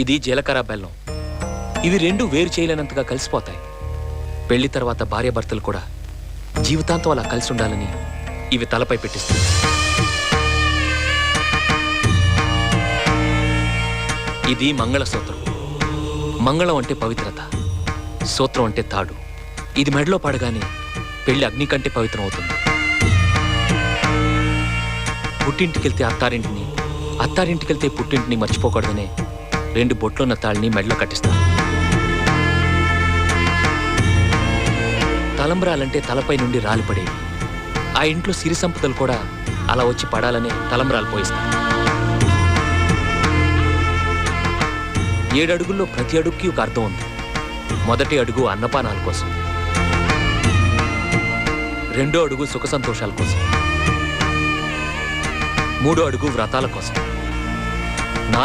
ఇది జీలకర్ర బెల్లం. ఇవి రెండు వేరు చేయలేనంతగా కలిసిపోతాయి. పెళ్లి తర్వాత భార్యాభర్తలు కూడా జీవితాంతం అలా కలిసి ఉండాలని ఇవి తలపై పెట్టిస్తుంది. ఇది మంగళసూత్రం. మంగళం అంటే పవిత్రత, సూత్రం అంటే తాడు. ఇది మెడలో పడగానే పెళ్లి అగ్ని కంటే పవిత్రం అవుతుంది. పుట్టింటికెళ్తే అత్తారింటిని, అత్తారింటికెళ్తే పుట్టింటిని మర్చిపోకూడదనే 2 బొట్లున్న తాళ్ళని మెడలో కట్టిస్తారు. తలంబ్రాలంటే తలపై నుండి రాలిపడేవి. ఆ ఇంట్లో సిరి సంపదలు కూడా అలా వచ్చి పడాలనే తలంబ్రాలు పోయిస్తారు. 7 అడుగుల్లో ప్రతి అడుగుకి ఒక అర్థం ఉంది. మొదటి అడుగు అన్నపానాల కోసం, 2వ అడుగు సుఖ సంతోషాల కోసం, 3వ అడుగు వ్రతాల కోసం,